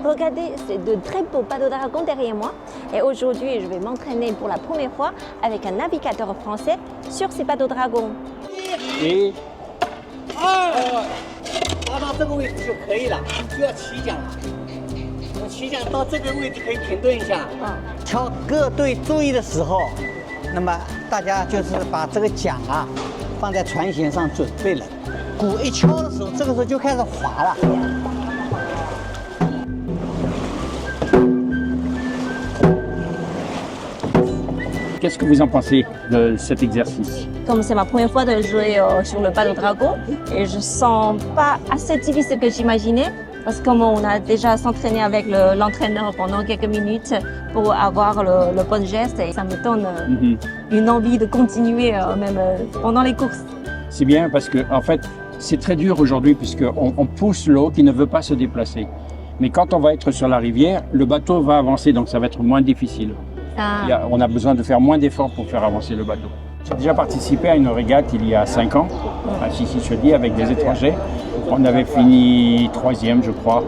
Regardez, c'est de très beaux bateaux dragons derrière moi. Et aujourd'hui, je vais m'entraîner pour la première fois avec un navigateur français sur ces bateaux dragons. Et 爬到这个位置就可以了，就要起桨了。起桨到这个位置可以停顿一下。挑各队注意的时候，那么大家就是把这个桨啊放在船舷上准备了。鼓一敲的时候，这个时候就开始滑了。 qu'est-ce que vous en pensez de cet exercice? Comme c'est ma première fois de jouer sur le bateau dragon, et je sens pas assez difficile que j'imaginais, parce que comme on a déjà s'entraîné avec l'entraîneur pendant quelques minutes pour avoir le bon geste, et ça me donne une envie de continuer même pendant les courses. C'est bien parce que en fait, c'est très dur aujourd'hui puisqu'on pousse l'eau qui ne veut pas se déplacer. Mais quand on va être sur la rivière, le bateau va avancer, donc ça va être moins difficile. On a besoin de faire moins d'efforts pour faire avancer le bateau. J'ai déjà participé à une régate il y a 5 ans, à Sissi-Chaudy, avec des étrangers. On avait fini 3e, je crois,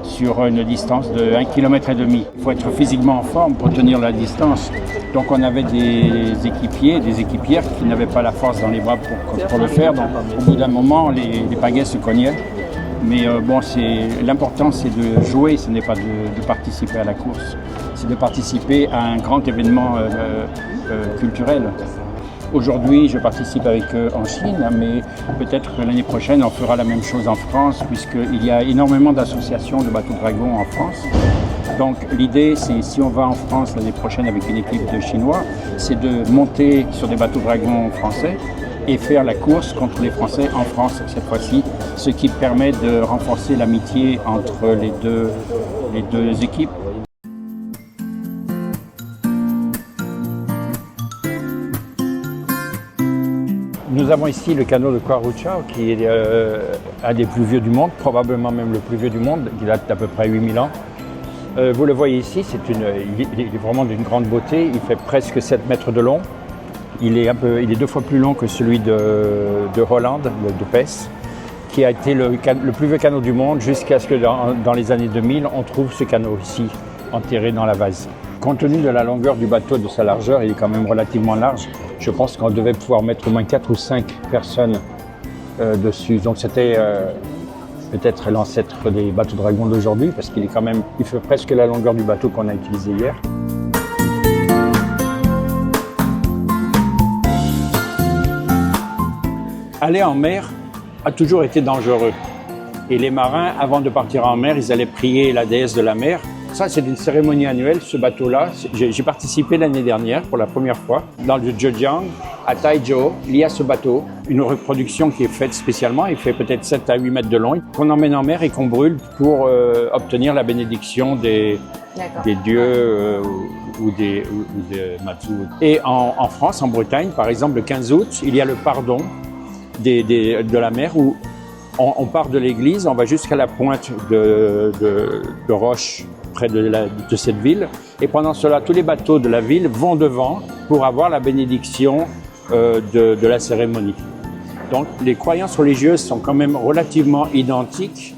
sur une distance de 1,5 km. Il faut être physiquement en forme pour tenir la distance. Donc on avait des équipiers, des équipières qui n'avaient pas la force dans les bras pour le faire. Donc au bout d'un moment, les pagaies se cognaient. Mais bon, l'important c'est de jouer, ce n'est pas de participer à la course. C'est de participer à un grand événement culturel. Aujourd'hui, je participe avec eux en Chine, mais peut-être que l'année prochaine, on fera la même chose en France, puisqu'il y a énormément d'associations de bateaux dragons en France. Donc l'idée, c'est si on va en France l'année prochaine avec une équipe de Chinois, c'est de monter sur des bateaux dragons français et faire la course contre les Français en France cette fois-ci, ce qui permet de renforcer l'amitié entre les deux équipes. Nous avons ici le canot de Quarucha, qui est un des plus vieux du monde, probablement même le plus vieux du monde, qui date d'à peu près 8000 ans. Vous le voyez ici, il est vraiment d'une grande beauté, il fait presque 7 mètres de long. Il est 2 fois plus long que celui de Holland, de Pes, qui a été le plus vieux canot du monde jusqu'à ce que dans les années 2000, on trouve ce canot ici, enterré dans la vase. Compte tenu de la longueur du bateau, de sa largeur, il est quand même relativement large. Je pense qu'on devait pouvoir mettre au moins 4 ou 5 personnes dessus. Donc c'était peut-être l'ancêtre des bateaux dragons d'aujourd'hui, parce qu'il fait presque la longueur du bateau qu'on a utilisé hier. Aller en mer a toujours été dangereux. Et les marins, avant de partir en mer, ils allaient prier la déesse de la mer. Ça, c'est une cérémonie annuelle, ce bateau-là. J'ai participé l'année dernière pour la première fois dans le Zhejiang, à Taizhou. Il y a ce bateau, une reproduction qui est faite spécialement. Il fait peut-être 7 à 8 mètres de long, qu'on emmène en mer et qu'on brûle pour obtenir la bénédiction des dieux ou des Matsu. Et en France, en Bretagne, par exemple, le 15 août, il y a le pardon de la mer où on part de l'église, on va jusqu'à la pointe de roche près de cette ville. Et pendant cela, tous les bateaux de la ville vont devant pour avoir la bénédiction de la cérémonie. Donc les croyances religieuses sont quand même relativement identiques,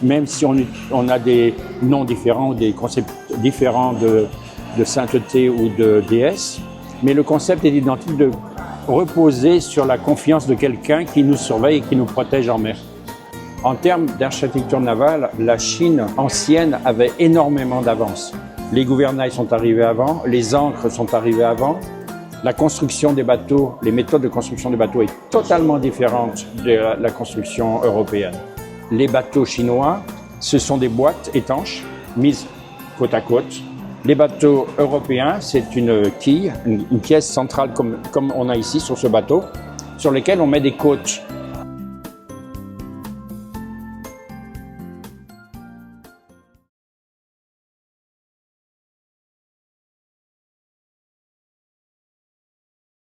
même si on a des noms différents ou des concepts différents de sainteté ou de déesse. Mais le concept est identique de reposer sur la confiance de quelqu'un qui nous surveille et qui nous protège en mer. En termes d'architecture navale, la Chine ancienne avait énormément d'avance. Les gouvernails sont arrivés avant, les ancres sont arrivées avant. La construction des bateaux, les méthodes de construction des bateaux est totalement différente de la construction européenne. Les bateaux chinois, ce sont des boîtes étanches mises côte à côte. Les bateaux européens, c'est une quille, une pièce centrale comme on a ici sur ce bateau, sur lesquelles on met des côtes